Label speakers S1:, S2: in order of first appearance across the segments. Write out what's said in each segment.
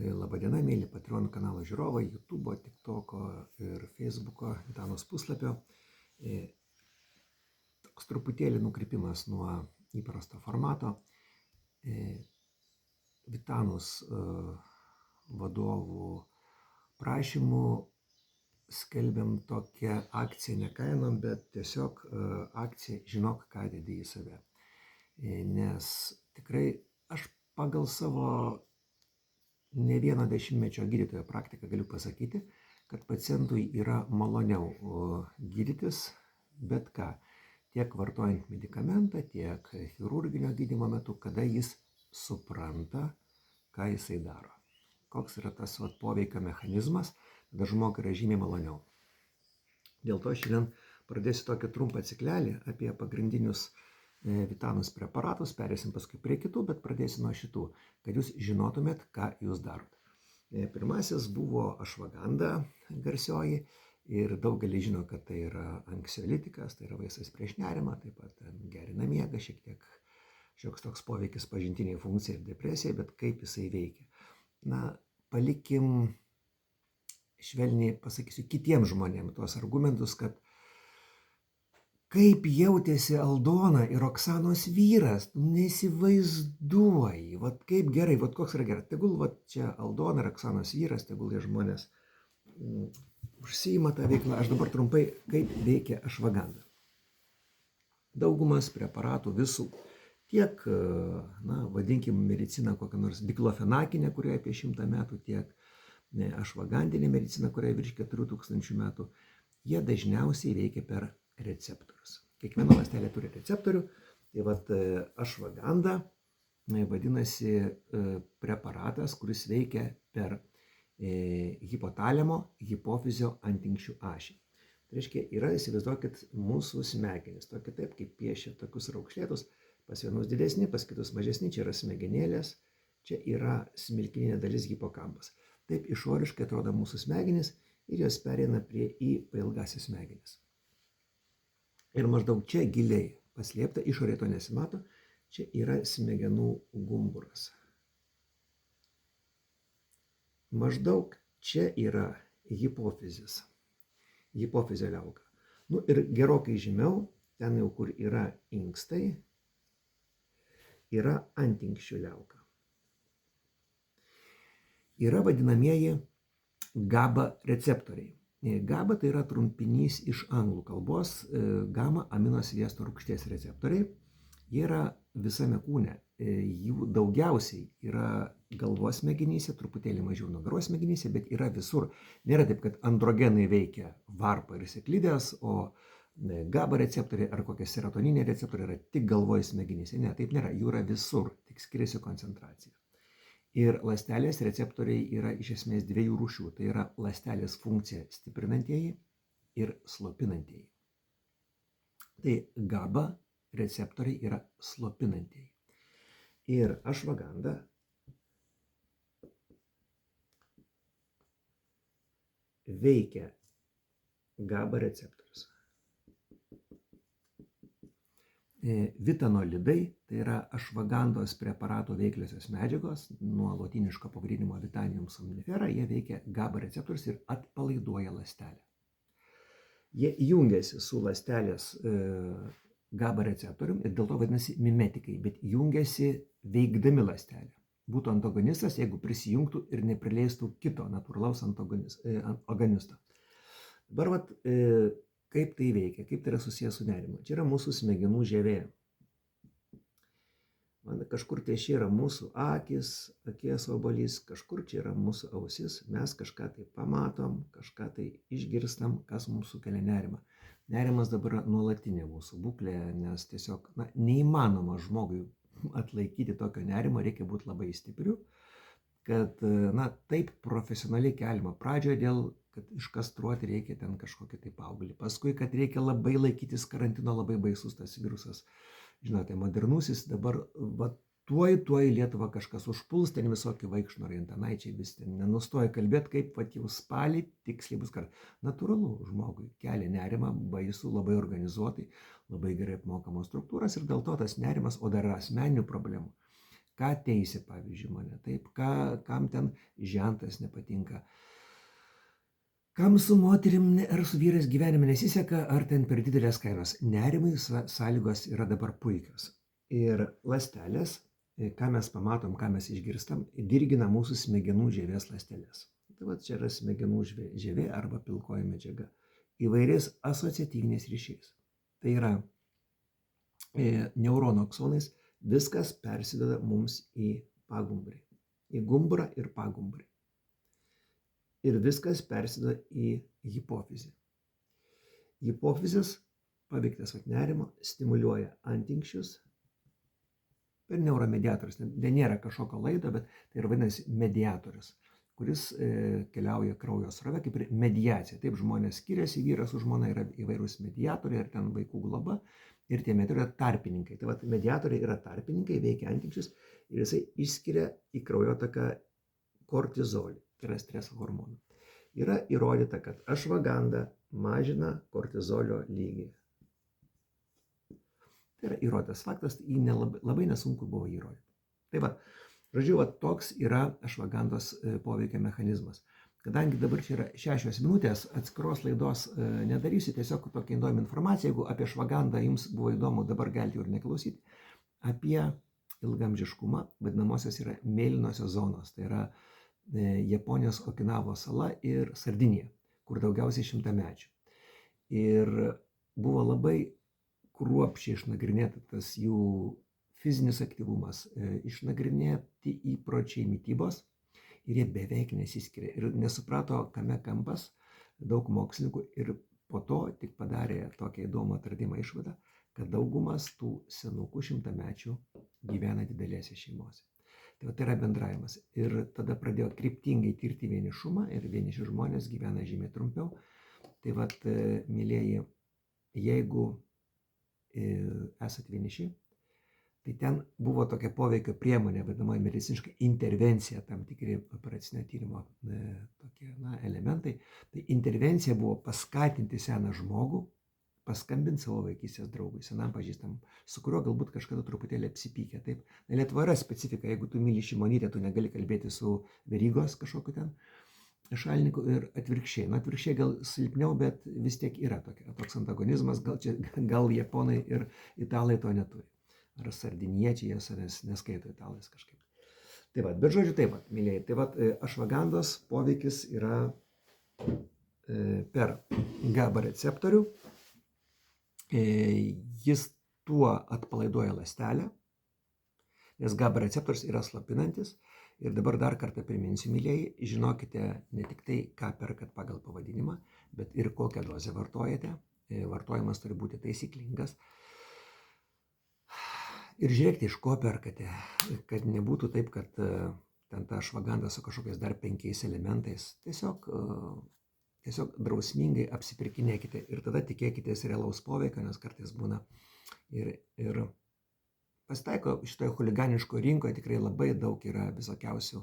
S1: Labadiena, mėly Patreon kanalo žiūrovai, YouTube'o, TikTok'o ir Facebook'o, Vitanos puslapio. Toks truputėlį nukrypimas nuo įprasto formato. Vitanos vadovų prašymų skelbiam tokią akciją ne kainom, bet tiesiog akciją žinok, ką dedi į save. Nes tikrai aš pagal savo ne vieno dešimtmečio gydytojo praktiką galiu pasakyti, kad pacientui yra maloniau gydytis bet ką, tiek vartojant medikamentą, tiek chirurginio gydymo metu, kada jis supranta, ką jisai daro. Koks yra tas poveikio mechanizmas, tada žmogui yra žymiai maloniau. Dėl to šiandien pradėsiu tokį trumpą ciklelį apie pagrindinius Vitanos preparatus, perėsim paskui prie kitų, bet pradėsiu nuo šitų, kad jūs žinotumėt, ką jūs darot. Pirmasis buvo ašvaganda garsioji ir daugelis žino, kad tai yra anksiolitikas, tai yra vaistas prieš nerimą, taip pat gerina miegą, šiek tiek šioks toks poveikis pažintiniai funkcijai ir depresijai, bet kaip jisai veikia. Na, palikim, švelniai pasakysiu, kitiems žmonėms tuos argumentus, kad kaip jautėsi Aldona ir Oksanos vyras, neįsivaizduoji, vat kaip gerai, vat koks yra gerai. Tegul vat čia Aldona ir Oksanos vyras, tegul jie žmonės užsiima tą veiklą. Aš dabar trumpai, kaip veikia ašvaganda. Daugumas preparatų visų, tiek, na, vadinkim, medicina kokią nors diklofenakinę, kurioje apie 100 metų, tiek ašvagandinė medicina, kurioje virš 4000 metų, jie dažniausiai veikia per receptorius. Kiekviena ląstelė turi receptorių, tai vat ašvaganda vadinasi preparatas, kuris veikia per hipotalamo, hipofizio antinksčių ašį. Tai reiškia, yra, įsivaizduokit, mūsų smegenys, tokie taip, kaip piešia tokius raukšlėtus, pas vienus didesni, pas kitus mažesni, čia yra smegenėlės, čia yra smilkininė dalis hipokampas. Taip išoriškai atrodo mūsų smegenys ir jos pereina į pailgąsias smegenis. Ir maždaug čia giliai paslėpta, išorėje to nesimato, čia yra smegenų gumburas. Maždaug čia yra hipofizis, hipofizio liauka. Nu ir gerokai žemiau, ten jau kur yra inkstai, yra antinksčių liauka. Yra vadinamieji GABA receptoriai. GABA tai yra trumpinys iš anglų kalbos, gamma aminosviesto rūgšties receptoriai. Jie yra visame kūne. Jų daugiausiai yra galvos smegenyse, truputėlį mažiau nugaros smegenyse, bet yra visur. Nėra taip, kad androgenai veikia varpa ir seklidės, o GABA receptoriai ar kokie serotoniniai receptoriai yra tik galvoj smegenyse. Ne, taip nėra. Jų yra visur, tik skiriasi koncentracija. Ir ląstelės receptoriai yra iš esmės dviejų rūšių. Tai yra ląstelės funkciją stiprinantieji ir slopinantieji. Tai GABA receptoriai yra slopinantieji. Ir ašvaganda veikia GABA receptorius. Vitanolidai, tai yra ašvagandos preparato veikliosios medžiagos, nuo lotyniško pavadinimo Vitanium somnifera, jie veikia GABA receptorius ir atpalaiduoja ląstelę. Jie jungiasi su ląstelės GABA receptorium ir dėl to vadinasi mimetikai, bet jungiasi veikdami ląstelę. Būtų antagonistas, jeigu prisijungtų ir neprileistų kito natūralaus agonisto. Dabar vat, kaip tai veikia, kaip tai yra susijęs su nerimu. Čia yra mūsų smegenų žievė. Kažkur čia yra mūsų akis, akies obuolys, kažkur čia yra mūsų ausis. Mes kažką tai pamatom, kažką tai išgirstam, kas mums sukelia nerimą. Nerimas dabar yra nuolatinė mūsų būklė, nes tiesiog neįmanoma žmogui atlaikyti tokio nerimo, reikia būti labai stipriu, kad taip profesionaliai keliama. Pradžioje dėl kad iškastruoti reikia ten kažkokį tai paauglį. Paskui, kad reikia labai laikytis karantino, labai baisus tas virusas. Žinote, modernusis dabar, tuoj Lietuvą kažkas užpuls, ten visokie vaikšnorai, antanaičiai vis ten nenustoja kalbėti, kaip jau spalį tiksliai bus karas. Natūralu, žmogui kelia nerimą, baisu, labai organizuotai, labai gerai apmokamos struktūras ir dėl to tas nerimas, o dar yra asmeninių problemų. ką teisė, pavyzdžiui, mane, taip, kam ten žentas nepatinka, kam su moterim ar su vyrais gyvenime nesiseka, ar ten per didelės kainos. Nerimui sąlygos yra dabar puikios. Ir ląstelės, ką mes pamatom, ką mes išgirstam, dirgina mūsų smegenų žievės ląsteles. Tai va čia yra smegenų žievė arba pilkoji medžiaga įvairiais asociatyviniais ryšiais. Tai yra neuronų aksonais viskas persideda mums į pagumburį, į gumburą ir pagumburį. Ir viskas persideda į hipofizę. Hipofizės paveiktas nerimo stimuliuoja antinksčius per neuromediatorius. Tai nėra kažkokio laido, bet tai yra vadinasi mediatorius, kuris keliauja kraujo srove kaip ir mediacija. Taip žmonės skiriasi, vyras su žmona yra įvairūs mediatoriai, ar ten vaikų globa, ir tie mediatoriai yra tarpininkai. Tai vat mediatoriai yra tarpininkai, veikia antinksčius ir jisai išskiria į kraujotaką kortizolį. Tai yra streso hormonų. Yra įrodyta, kad ašvaganda mažina kortizolio lygį. Tai yra įrodytas faktas, jį labai nesunku buvo įrodyti. Tai va, žodžiu, toks yra ašvagandos poveikio mechanizmas. Kadangi dabar čia yra 6 minutės, atskiros laidos nedarysiu, tiesiog tokia įdomi informacija, jeigu apie ašvagandą jums buvo įdomu, dabar galite ir neklausyti, apie ilgamžiškumą, vadinamosios yra mėlynosios zonos, tai yra Japonijos Okinavos sala ir Sardinija, kur daugiausiai šimtamečių. Ir buvo labai kruopščiai išnagrinėta tas jų fizinis aktyvumas, išnagrinėti įpročiai mitybos ir jie beveik nesiskiria. Ir nesuprato, kame kampas daug mokslininkų ir po to tik padarė tokią įdomų atradimą išvadą, kad daugumas tų senukų šimtamečių gyvena didelėse šeimose. Tai yra bendravimas. Ir tada pradėjo kryptingai tirti vienišumą ir vieniši žmonės gyvena žymiai trumpiau. Tai vat, mylėjai, jeigu esat vieniši, tai ten buvo tokia poveikio priemonė, vadinamoji mediciniška intervencija, tam tikri operacinio tyrimo tokie elementai. Tai intervencija buvo paskatinti seną žmogų, paskambinti savo vaikystės draugui, senam pažįstam, su kuriuo galbūt kažkada truputėlį apsipykė. Taip, Lietuva yra specifika, jeigu tu myli Šimonytę, tu negali kalbėti su Verygos kažkokiu ten šalininku ir atvirkščiai. Atvirkščiai gal silpniau, bet vis tiek yra toks antagonizmas, gal japonai ir italai to neturi. Ar sardiniečiai, jie savęs neskaito italais kažkaip. Tai va, bet žodžiu taip, mylėjai, tai va, ašvagandos poveikis yra per GABA receptorių. Jis tuo atpalaiduoja ląstelę, nes GABA receptorius yra slopinantis. Ir dabar dar kartą priminsiu, mylėjai, žinokite ne tik tai, ką perkat pagal pavadinimą, bet ir kokią dozę vartojate. Vartojimas turi būti taisyklingas. Ir žiūrėkite, iš ko perkate, kad nebūtų taip, kad ten ta ašvaganda su kažkokiais dar 5 elementais. Tiesiog drausmingai apsipirkinėkite ir tada tikėkitės realaus poveikio, nes kartais būna ir pasitaiko šitoje chuliganiško rinkoje tikrai labai daug yra visokiausių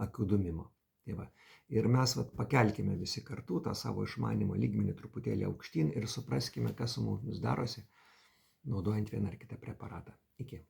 S1: akių dūmimo. Tai va. Ir mes pakelkime visi kartu tą savo išmanimo lygmenį truputėlį aukštyn ir supraskime, kas su mumis darosi, naudojant vieną ar kitą preparatą. Iki.